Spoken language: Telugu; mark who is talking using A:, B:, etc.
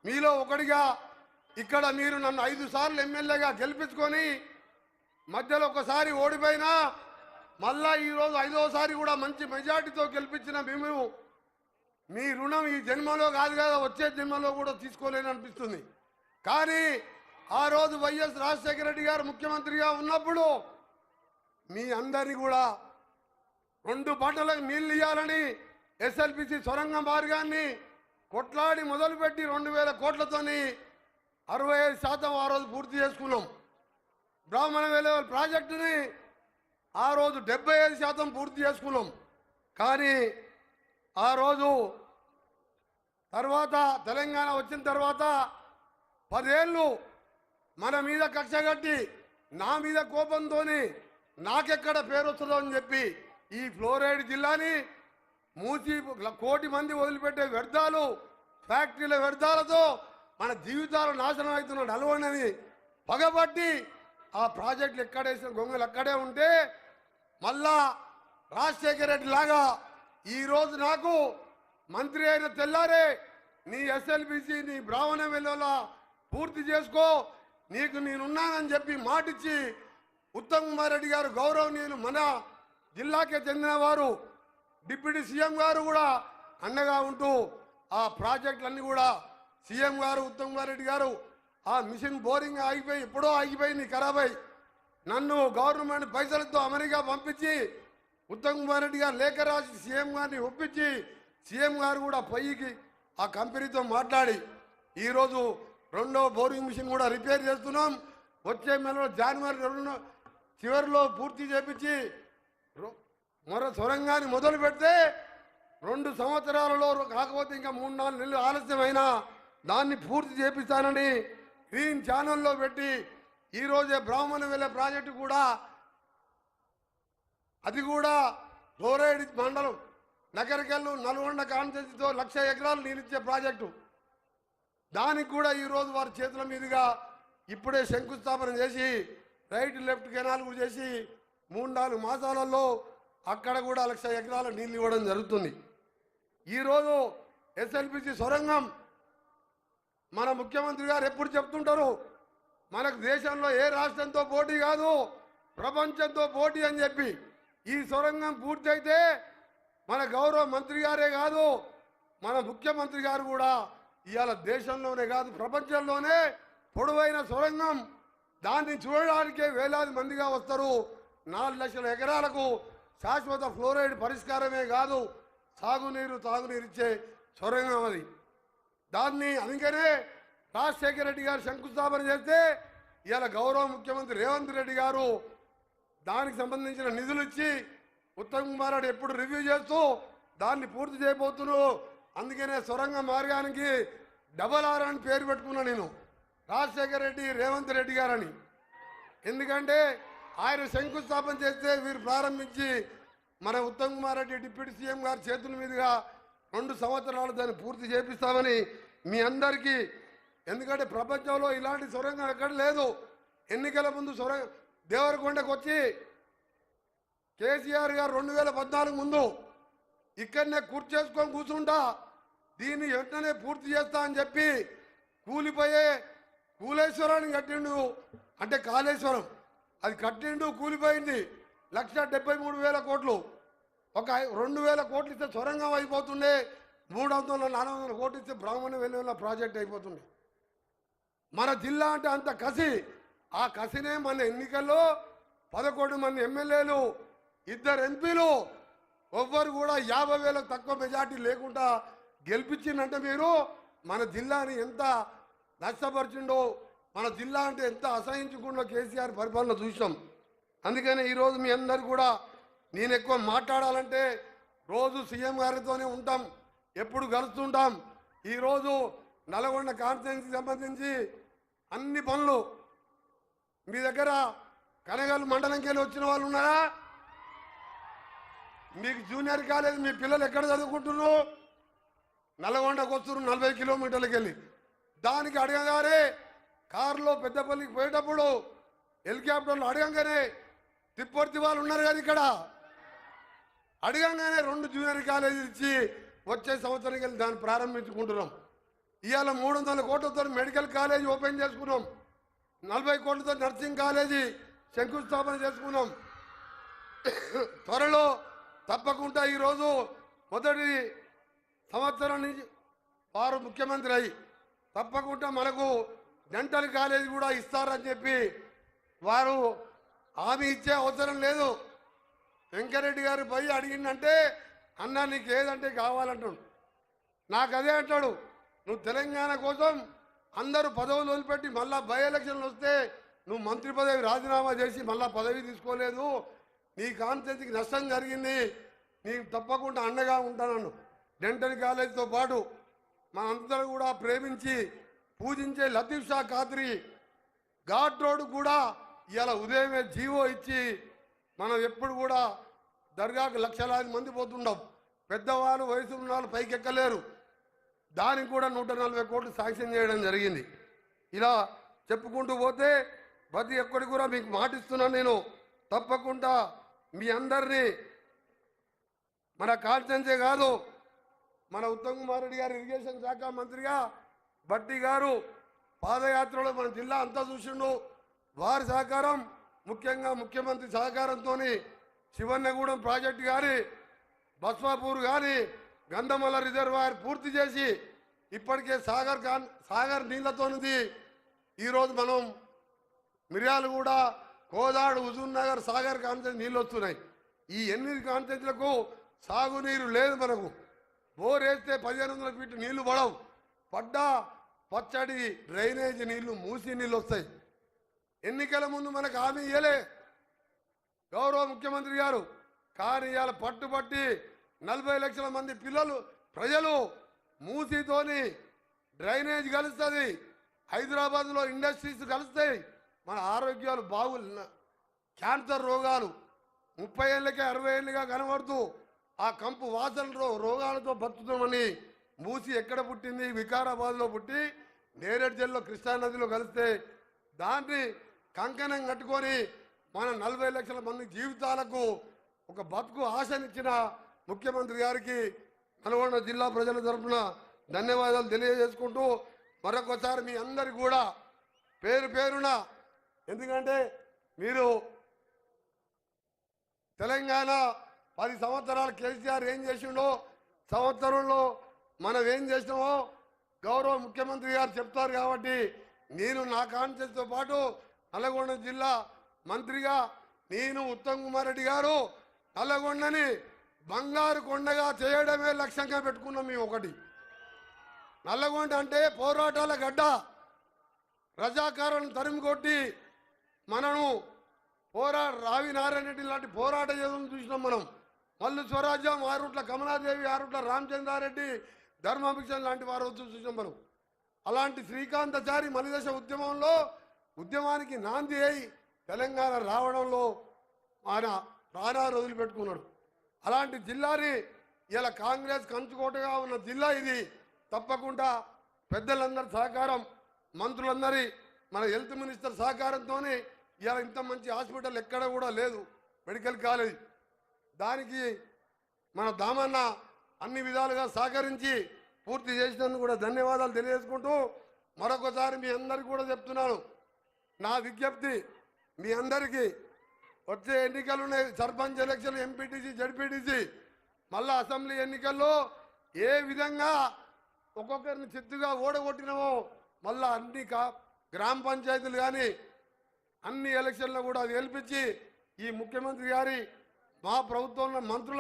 A: మీలో ఒకటిగా ఇక్కడ మీరు నన్ను 5 సార్లు ఎమ్మెల్యేగా గెలిపించుకొని మధ్యలో ఒకసారి ఓడిపోయినా మళ్ళా ఈరోజు 5వసారి కూడా మంచి మెజార్టీతో గెలిపించిన మేము మీ రుణం ఈ జన్మలో కాదు కదా వచ్చే జన్మలో కూడా తీసుకోలేననిపిస్తుంది. కానీ ఆ రోజు వైఎస్ రాజశేఖర రెడ్డి గారు ముఖ్యమంత్రిగా ఉన్నప్పుడు మీ అందరినీ కూడా 2 పంటలకు నీళ్లు ఇవ్వాలని ఎస్ఎల్బిసి సొరంగ మార్గాన్ని కొట్లాడి మొదలుపెట్టి 2000 కోట్లతోని 65% ఆ రోజు పూర్తి చేసుకున్నాం. బ్రాహ్మణ వెలువల ప్రాజెక్టుని ఆ రోజు 75% పూర్తి చేసుకున్నాం. కానీ ఆ రోజు తర్వాత తెలంగాణ వచ్చిన తర్వాత 10 ఏళ్ళు మన మీద కక్ష కట్టి నా మీద కోపంతో నాకెక్కడ పేరు వస్తుందో అని చెప్పి ఈ ఫ్లోరైడ్ జిల్లాని మూసి 1 కోటి మంది వదిలిపెట్టే వ్యర్థాలు ఫ్యాక్టరీల వ్యర్థాలతో మన జీవితాలు నాశనం అవుతున్న నలవని పగబట్టి ఆ ప్రాజెక్టులు ఎక్కడేసిన గొంగలు అక్కడే ఉంటే మళ్ళా రాజశేఖర రెడ్డి లాగా ఈరోజు నాకు మంత్రి అయిన తెల్లారే నీ ఎస్ఎల్బిసి నీ బ్రాహ్మణ వెలువల పూర్తి చేసుకో నీకు నేనున్నానని చెప్పి మాటిచ్చి ఉత్తమ్ కుమార్ రెడ్డి గారు గౌరవనీయులు మన జిల్లాకే చెందినవారు డిప్యూటీ సీఎం గారు కూడా అండగా ఉంటూ ఆ ప్రాజెక్టులన్నీ కూడా సీఎం గారు ఉత్తమ్ కుమార్ రెడ్డి గారు ఆ మిషన్ బోరింగ్ ఆగిపోయి ఎప్పుడో ఆగిపోయింది ఖరాబ్ అయి నన్ను గవర్నమెంట్ పైసలతో అమెరికా పంపించి ఉత్తమ్ కుమార్ రెడ్డి గారు లేఖ రాసి సీఎం గారిని ఒప్పించి సీఎం గారు కూడా పొయ్యికి ఆ కంపెనీతో మాట్లాడి ఈరోజు 2వ బోరింగ్ మిషన్ కూడా రిపేర్ చేస్తున్నాం. వచ్చే నెలలో జనవరి 2 చివరిలో పూర్తి చేపించి మరో సొరంగాన్ని మొదలు పెడితే 2 సంవత్సరాలలో కాకపోతే ఇంకా 3-4 నెలలు ఆలస్యమైనా దాన్ని పూర్తి చేపిస్తానని గ్రీన్ ఛానల్లో పెట్టి ఈరోజే బ్రాహ్మణ వెల ప్రాజెక్టు కూడా అది కూడా ఫ్లోరైడ్ మండలం నగరికల్లు నల్గొండ కాన్స్టిట్యూన్సీతో 1,00,000 ఎకరాలు నీళ్ళిచ్చే ప్రాజెక్టు దానికి కూడా ఈరోజు వారి చేతుల మీదుగా ఇప్పుడే శంకుస్థాపన చేసి రైట్ లెఫ్ట్ కెనాల్ కూడా చేసి 3-4 మాసాలలో అక్కడ కూడా 1,00,000 ఎకరాల నీళ్ళు ఇవ్వడం జరుగుతుంది. ఈరోజు ఎస్ఎల్బిసి సొరంగం మన ముఖ్యమంత్రి గారు ఎప్పుడు చెప్తుంటారు మనకు దేశంలో ఏ రాష్ట్రంతో పోటీ కాదు ప్రపంచంతో పోటీ అని చెప్పి ఈ సొరంగం పూర్తయితే మన గౌరవ మంత్రి గారే కాదు మన ముఖ్యమంత్రి గారు కూడా ఇవాళ దేశంలోనే కాదు ప్రపంచంలోనే పొడవైన సొరంగం దాన్ని చూడడానికే వేలాది మందిగా వస్తారు. 4 లక్షల ఎకరాలకు శాశ్వత ఫ్లోరైడ్ పరిష్కారమే కాదు సాగునీరు తాగునీరు ఇచ్చే సొరంగం అది. దాన్ని అందుకనే రాజశేఖర రెడ్డి గారు శంకుస్థాపన చేస్తే ఇవాళ గౌరవ ముఖ్యమంత్రి రేవంత్ రెడ్డి గారు దానికి సంబంధించిన నిధులు ఇచ్చి ఉత్తమ్ కుమార్ రెడ్డి ఎప్పుడు రివ్యూ చేస్తూ దాన్ని పూర్తి చేయబోతున్నారు. అందుకనే సొరంగ మార్గానికి RRR అని పేరు పెట్టుకున్నా నేను రాజశేఖర రెడ్డి రేవంత్ రెడ్డి గారని. ఎందుకంటే ఆయన శంకుస్థాపన చేస్తే వీరు ప్రారంభించి మన ఉత్తమ్ కుమార్ రెడ్డి డిప్యూటీ సీఎం గారి చేతుల మీదుగా 2 సంవత్సరాలు దాన్ని పూర్తి చేపిస్తామని మీ అందరికీ. ఎందుకంటే ప్రపంచంలో ఇలాంటి సొరంగం ఎక్కడ లేదు. ఎన్నికల ముందు దేవరకొండకు వచ్చి కేసీఆర్ గారు 2014 ముందు ఇక్కడనే చేసుకొని కూర్చుంటా దీన్ని వెంటనే పూర్తి చేస్తా అని చెప్పి కూలిపోయే కూలేశ్వరాన్ని కట్టిండు. అంటే కాళేశ్వరం అది కట్టిండు కూలిపోయింది. 1,73,000 కోట్లు. ఒక 2,000 కోట్లు ఇస్తే సొరంగం అయిపోతుండే. 300-400 కోట్లు ఇస్తే బ్రాహ్మణ వెలువల ప్రాజెక్ట్ అయిపోతుండే. మన జిల్లా అంటే అంత కసి. ఆ కసినే మన ఎన్నికల్లో 11 మంది ఎమ్మెల్యేలు 2 ఎంపీలు ఎవ్వరు కూడా 50,000 తక్కువ మెజార్టీ లేకుండా గెలిపించిందంటే మీరు మన జిల్లాని ఎంత నష్టపరిచిండో మన జిల్లా అంటే ఎంత అసహించుకుండో కేసీఆర్ పరిపాలన చూసాం. అందుకని ఈరోజు మీ అందరు కూడా నేను ఎక్కువ మాట్లాడాలంటే రోజు సీఎం గారితోనే ఉంటాం, ఎప్పుడు కలుస్తుంటాం. ఈరోజు నల్గొండ కాన్స్టిట్యున్సీకి సంబంధించి అన్ని పనులు మీ దగ్గర కనగల్ మండలంకి వెళ్ళి వచ్చిన వాళ్ళు ఉన్నారా? మీకు జూనియర్ కాలేజ్ మీ పిల్లలు ఎక్కడ చదువుకుంటున్నారు? నల్గొండకు వస్తున్నారు 40 కిలోమీటర్లకు వెళ్ళి. దానికి అడగగానే కారులో పెద్దపల్లికి పోయేటప్పుడు హెలికాప్టర్లు అడగంగానే తిప్పర్తి వాళ్ళు ఉన్నారు కదా ఇక్కడ అడగంగానే 2 జూనియర్ కాలేజీలు ఇచ్చి వచ్చే సంవత్సరానికి వెళ్ళి దాన్ని ప్రారంభించుకుంటున్నాం. ఇవాళ 300 కోట్లతో మెడికల్ కాలేజ్ ఓపెన్ చేసుకున్నాం. 40 కోట్లతో నర్సింగ్ కాలేజీ శంకుస్థాపన చేసుకున్నాం. త్వరలో తప్పకుండా ఈరోజు మొదటి సంవత్సరం నుంచి వారు ముఖ్యమంత్రి అయ్యి తప్పకుండా మనకు డెంటల్ కాలేజ్ కూడా ఇస్తారని చెప్పి వారు హామీ ఇచ్చే అవసరం లేదు. వెంకరెడ్డి గారు పోయి అడిగిందంటే అన్న నీకు ఏదంటే కావాలంటాడు. నాకు అదే అంటాడు, నువ్వు తెలంగాణ కోసం అందరూ పదవులు వదిలిపెట్టి మళ్ళా బై ఎలక్షన్లు వస్తే నువ్వు మంత్రి పదవి రాజీనామా చేసి మళ్ళా పదవి తీసుకోలేదు, నీ కాన్స్టిట్యూన్సీకి నష్టం జరిగింది, నీకు తప్పకుండా అండగా ఉంటానన్ను. డెంటల్ కాలేజీతో పాటు మనందరూ కూడా ప్రేమించి పూజించే లతీఫ్ షా ఖాద్రీ ఘాట్ రోడ్ కూడా ఇలా ఉదయమే జీవో ఇచ్చి మనం ఎప్పుడు కూడా దర్గాకు లక్షలాది మంది పోతుండం. పెద్దవాళ్ళు వయసు ఉన్న వాళ్ళు పైకి ఎక్కలేరు. దానికి కూడా 140 కోట్లు శాంక్షన్ చేయడం జరిగింది. ఇలా చెప్పుకుంటూ పోతే ప్రతి ఒక్కటి కూడా మీకు మాటిస్తున్నాను నేను. తప్పకుండా మీ అందరినీ మన కాన్స్టిట్యున్సీ కాదు, మన ఉత్తమ్ కుమార్ రెడ్డి గారు ఇరిగేషన్ శాఖ మంత్రిగా బట్టి గారు పాదయాత్రలో మన జిల్లా అంతా చూసిండు. వారి సహకారం ముఖ్యంగా ముఖ్యమంత్రి సహకారంతో శివన్నగూడెం ప్రాజెక్టు కానీ బస్వాపూర్ కానీ గంధమల్ల రిజర్వాయర్ పూర్తి చేసి ఇప్పటికే సాగర్ నీళ్లతోనిది ఈరోజు మనం మిర్యాలగూడ, కోదాడు, హుజూర్ నగర్, సాగర్ కాన్స్టిట్యున్సీ నీళ్ళు వస్తున్నాయి. ఈ 8 కాన్స్టిట్యున్సీలకు సాగునీరు లేదు. మనకు బోర్ వేస్తే 1500 ఫీట్ నీళ్లు పడవు. పడ్డా పచ్చడి డ్రైనేజ్ నీళ్లు, మూసి నీళ్ళు వస్తాయి. ఎన్నికల ముందు మనకు హామీ ఇయ్యలే గౌరవ ముఖ్యమంత్రి గారు. కానీ ఇవాళ పట్టుబట్టి 40 లక్షల మంది ప్రజలు మూసితోని డ్రైనేజ్ కలుస్తుంది, హైదరాబాద్లో ఇండస్ట్రీస్ కలుస్తాయి, మన ఆరోగ్యాలు క్యాన్సర్ రోగాలు 30 ఏళ్ళకే 60 ఏళ్ళుగా కనబడుతూ ఆ కంపు వాసన రోగాలతో బతుకుతామని మూసి ఎక్కడ పుట్టింది? వికారాబాద్లో పుట్టి నేరేడు జిల్లాలో కృష్ణానదిలో కలిస్తే దాన్ని కంకణం కట్టుకొని మన 40 లక్షల మంది జీవితాలకు ఒక బతుకు ఆశనిచ్చిన ముఖ్యమంత్రి గారికి నల్గొండ జిల్లా ప్రజల తరఫున ధన్యవాదాలు తెలియజేసుకుంటూ మరొకసారి మీ అందరికి కూడా పేరు పేరున, ఎందుకంటే మీరు తెలంగాణ 10 సంవత్సరాలు కేసీఆర్ ఏం చేసిండో, సంవత్సరంలో మనం ఏం చేసినామో గౌరవ ముఖ్యమంత్రి గారు చెప్తారు. కాబట్టి నేను నా కాన్స్టిట్యూన్సీతో పాటు నల్గొండ జిల్లా మంత్రిగా నేను ఉత్తమ్ కుమార్ రెడ్డి గారు నల్లగొండని బంగారు కొండగా చేయడమే లక్ష్యంగా పెట్టుకున్నాం. మేము ఒకటి నల్లగొండ అంటే పోరాటాల గడ్డ. రజాకారులను తరిమి కొట్టి మనము రావి నారాయణ రెడ్డి లాంటి పోరాట యోధులను చూసినాం. మనం మల్లు స్వరాజ్యం, ఆరుట్ల కమలాదేవి, ఆరుట్ల రామచంద్రారెడ్డి, ధర్మాభిక్షణ్ లాంటి వారు చూసినాం మనం. అలాంటి శ్రీకాంతాచారి మలిదశ ఉద్యమానికి నాంది అయి తెలంగాణ రావడంలో ఆయన ప్రాణాలు వదిలిపెట్టుకున్నాడు. అలాంటి జిల్లాని ఇలా కాంగ్రెస్ కంచుకోటగా ఉన్న జిల్లా ఇది. తప్పకుండా పెద్దలందరి సహకారం, మంత్రులందరి, మన హెల్త్ మినిస్టర్ సహకారంతోనే ఇలా ఇంత మంచి హాస్పిటల్ ఎక్కడ కూడా లేదు, మెడికల్ కాలేజ్. దానికి మన దామన్న అన్ని విధాలుగా సహకరించి పూర్తి చేసినందుకు కూడా ధన్యవాదాలు తెలియజేసుకుంటూ మరొకసారి మీ అందరికీ కూడా చెప్తున్నాను, నా విజ్ఞప్తి మీ అందరికీ, వచ్చే ఎన్నికలు ఉన్నాయి, సర్పంచ్ ఎలక్షన్, ఎంపీటీసీ, జడ్పీటీసీ, మళ్ళా అసెంబ్లీ ఎన్నికల్లో ఏ విధంగా ఒక్కొక్కరిని చిత్తుగా ఓడగొట్టినామో మళ్ళా అన్ని గ్రామ పంచాయతీలు కానీ అన్ని ఎలక్షన్లో కూడా గెలిపించి ఈ ముఖ్యమంత్రి గారి మా ప్రభుత్వంలో మంత్రుల